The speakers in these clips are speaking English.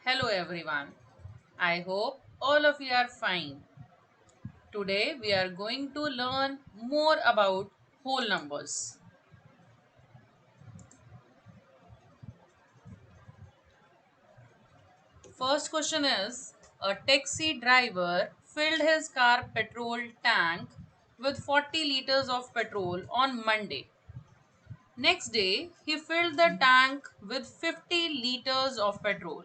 Hello everyone. I hope all of you are fine. Today we are going to learn more about whole numbers. First question is, a taxi driver filled his car petrol tank with 40 liters of petrol on Monday. Next day, he filled the tank with 50 liters of petrol.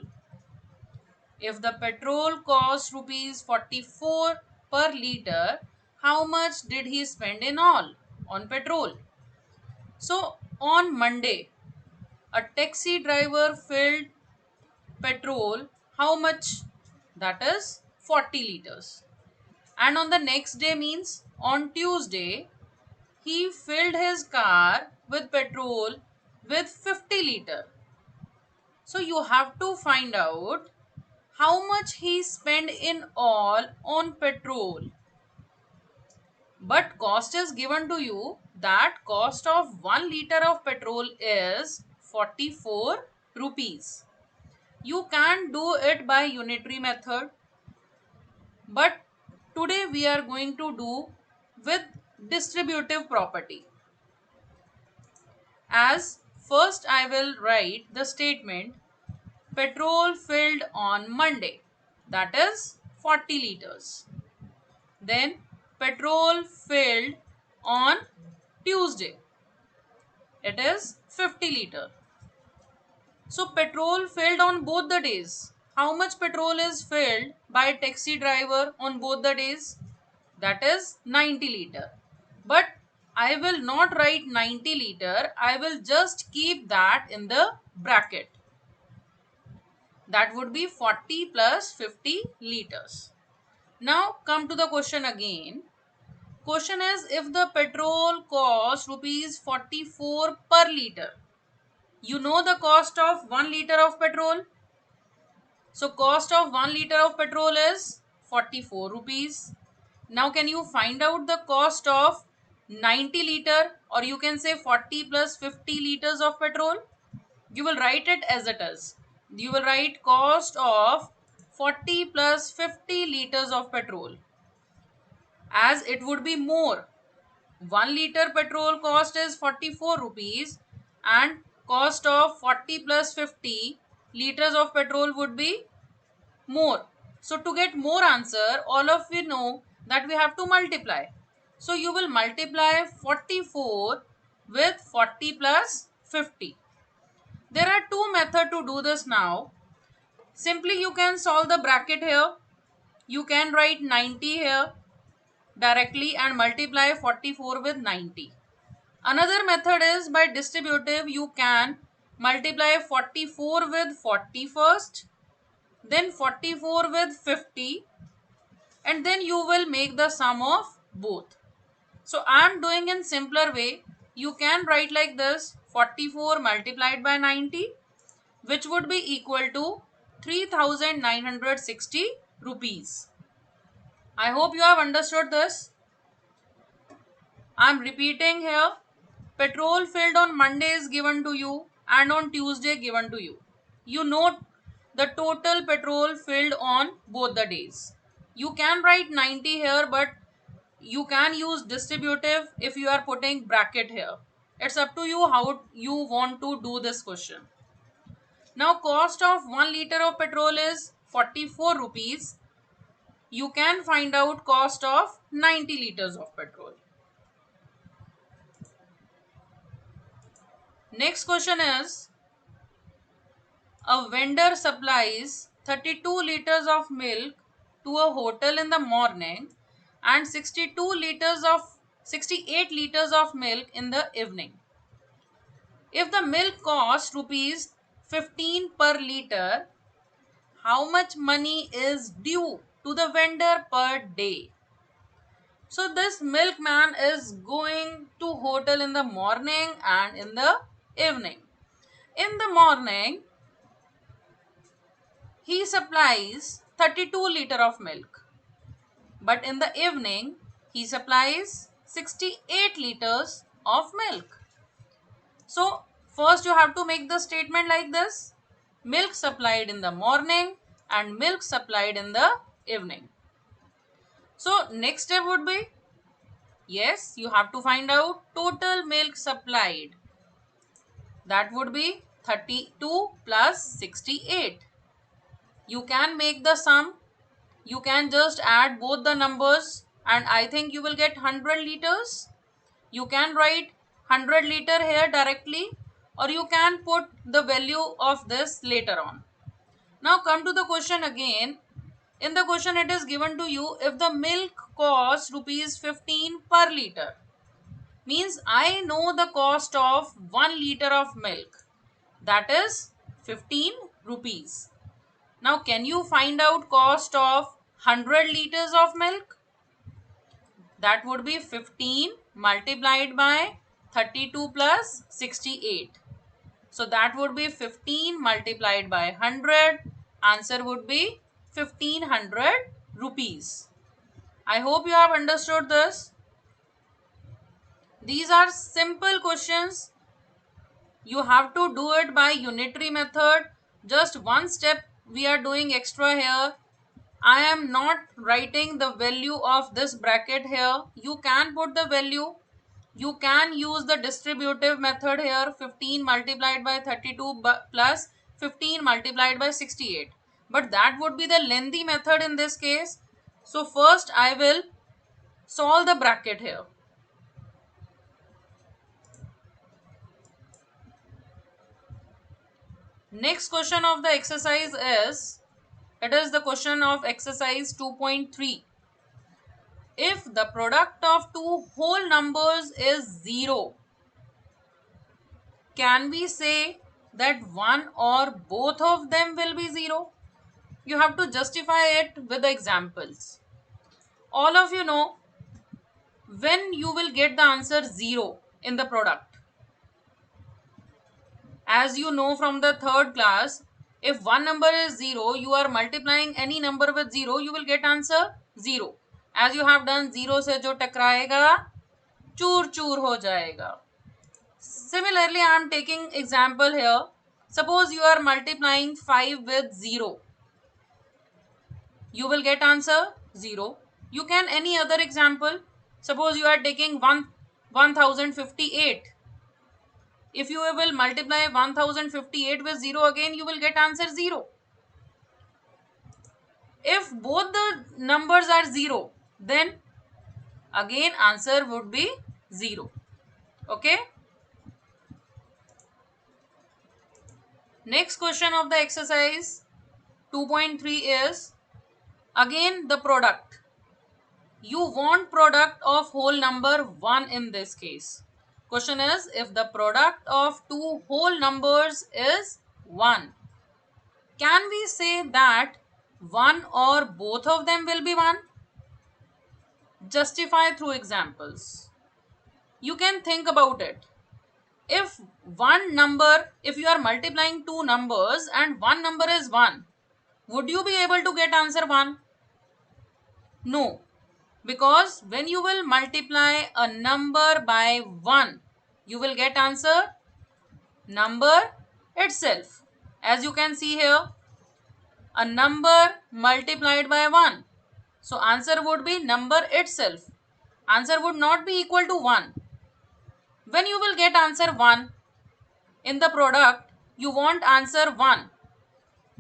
If the petrol cost rupees 44 per liter, how much did he spend in all on petrol? So on Monday, a taxi driver filled petrol how much? That is 40 liters. And on the next day means on Tuesday, he filled his car with petrol with 50 liter. So you have to find out how much he spent in all on petrol. But cost is given to you that cost of 1 liter of petrol is 44 rupees. You can do it by unitary method, but today we are going to do with distributive property. As first I will write the statement petrol filled on Monday, that is 40 liters. Then petrol filled on Tuesday, it is 50 liter. So petrol filled on both the days. How much petrol is filled by a taxi driver on both the days? That is 90 liter. But I will not write 90 liter. I will just keep that in the bracket. That would be 40 plus 50 liters. Now come to the question again. Question is, if the petrol costs rupees 44 per liter. You know the cost of 1 liter of petrol. So cost of 1 liter of petrol is 44 rupees. Now can you find out the cost of 90 liter, or you can say 40 plus 50 liters of petrol? You will write it as it is. You will write cost of 40 plus 50 liters of petrol, as it would be more. 1 liter petrol cost is 44 rupees and cost of 40 plus 50 liters of petrol would be more. So to get more answer, all of you know that we have to multiply. So you will multiply 44 with 40 plus 50. There are two methods to do this now. Simply you can solve the bracket here. You can write 90 here directly and multiply 44 with 90. Another method is by distributive. You can multiply 44 with 40 first, then 44 with 50, and then you will make the sum of both. So I am doing in simpler way. You can write like this: 44 multiplied by 90, which would be equal to 3960 rupees. I hope you have understood this. I am repeating here. Petrol filled on Monday is given to you and on Tuesday given to you. You note the total petrol filled on both the days. You can write 90 here, but you can use distributive if you are putting bracket here. It's up to you how you want to do this question. Now cost of 1 liter of petrol is 44 rupees. You can find out cost of 90 liters of petrol. Next question is, a vendor supplies 32 liters of milk to a hotel in the morning and 68 liters of milk in the evening. If the milk costs rupees 15 per liter, how much money is due to the vendor per day? So this milkman is going to hotel in the morning and in the evening. In the morning, he supplies 32 liter of milk. But in the evening, he supplies 68 liters of milk. So first you have to make the statement like this. milk supplied in the morning and milk supplied in the evening. So next step would be, yes, you have to find out total milk supplied. That would be 32 plus 68. You can make the sum. You can just add both the numbers and I think you will get 100 liters. You can write 100 liter here directly, or you can put the value of this later on. Now come to the question again. In the question it is given to you, if the milk costs rupees 15 per liter, means I know the cost of 1 liter of milk, that is 15 rupees. Now can you find out cost of 100 liters of milk? That would be 15 multiplied by 32 plus 68. So that would be 15 multiplied by 100. Answer would be 1500 rupees. I hope you have understood this. These are simple questions. You have to do it by unitary method. Just one step we are doing extra here. I am not writing the value of this bracket here. You can put the value. You can use the distributive method here, 15 multiplied by 32 plus 15 multiplied by 68. But that would be the lengthy method in this case. So first I will solve the bracket here. Next question of the exercise is, it is the question of exercise 2.3. If the product of two whole numbers is 0, can we say that one or both of them will be 0? You have to justify it with the examples. All of you know when you will get the answer 0 in the product. As you know from the third class, if one number is 0, you are multiplying any number with 0, you will get answer 0. As you have done, 0 से जो टकराएगा चूर चूर हो जाएगा. Similarly, I am taking example here. Suppose you are multiplying 5 with 0. You will get answer 0. You can any other example. Suppose you are taking 1058. If you will multiply 1058 with 0 again, you will get answer 0. If both the numbers are 0, then again answer would be 0. Okay. Next question of the exercise 2.3 is again the product. You want product of whole number 1 in this case. Question is, if the product of two whole numbers is 1, can we say that one or both of them will be 1? Justify through examples. You can think about it. If one number, if you are multiplying two numbers and one number is 1, would you be able to get answer 1? No. Because when you will multiply a number by 1, you will get answer number itself. As you can see here, a number multiplied by 1. So answer would be number itself. Answer would not be equal to 1. When you will get answer 1 in the product, you want answer 1.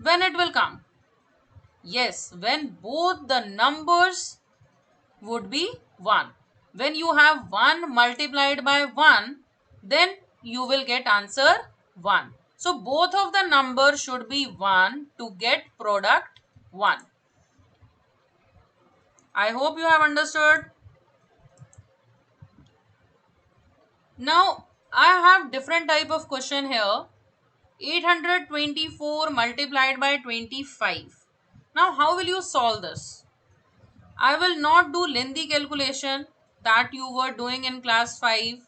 When it will come? Yes, when both the numbers would be 1. When you have 1 multiplied by 1, then you will get answer 1. So both of the numbers should be 1 to get product 1. I hope you have understood. Now I have different type of question here. 824 multiplied by 25. Now how will you solve this? I will not do lengthy calculation that you were doing in class 5.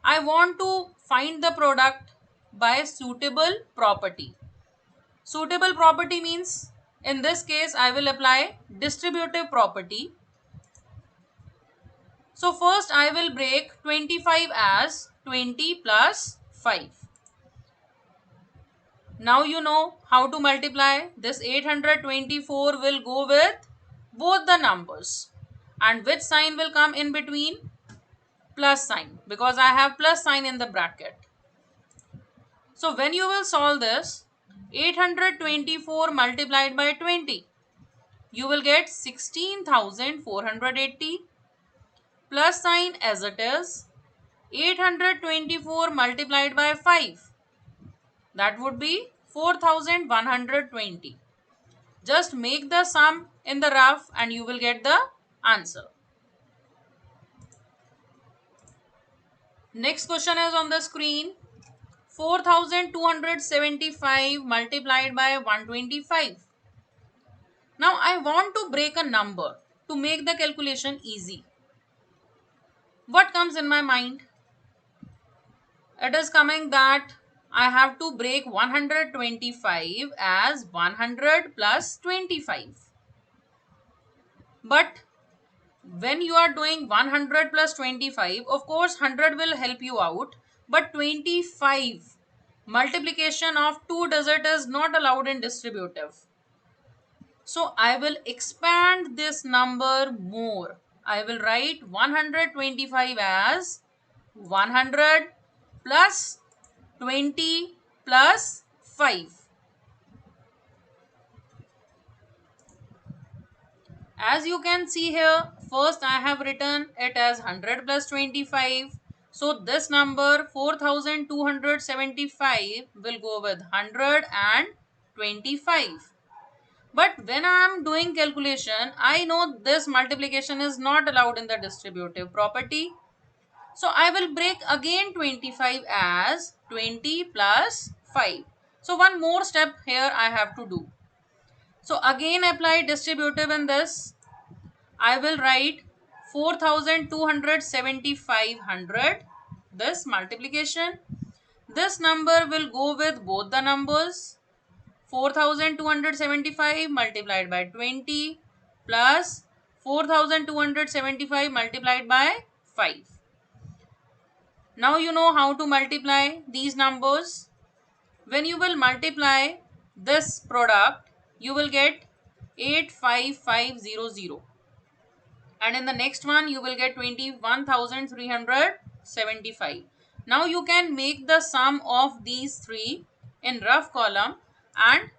I want to find the product by suitable property. Suitable property means, in this case I will apply distributive property. So first I will break 25 as 20 plus 5. Now you know how to multiply. This 824 will go with both the numbers. And which sign will come in between? Plus sign, because I have plus sign in the bracket. So when you will solve this, 824 multiplied by 20, you will get 16,480, plus sign as it is. 824 multiplied by 5, that would be 4,120. Just make the sum in the rough and you will get the answer. Next question is on the screen. 4,275 multiplied by 125. Now I want to break a number to make the calculation easy. What comes in my mind? It is coming that I have to break 125 as 100 plus 25. But when you are doing 100 plus 25, of course 100 will help you out, but 25 multiplication of two digits is not allowed in distributive. So I will expand this number more. I will write 125 as 100 plus 20 plus 5. As you can see here, first I have written it as 100 plus 25. So this number 4275 will go with 100 and 25. But when I am doing calculation, I know this multiplication is not allowed in the distributive property. So I will break again 25 as 20 plus 5. So one more step here I have to do. So again apply distributive in this. I will write 4,275 this multiplication. This number will go with both the numbers. 4,275 multiplied by 20 plus 4,275 multiplied by 5. Now you know how to multiply these numbers. When you will multiply this product, you will get 85500. And in the next one, you will get 21,375. Now you can make the sum of these three in rough column and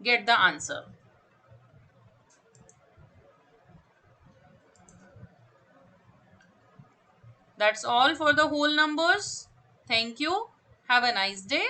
get the answer. That's all for the whole numbers. Thank you. Have a nice day.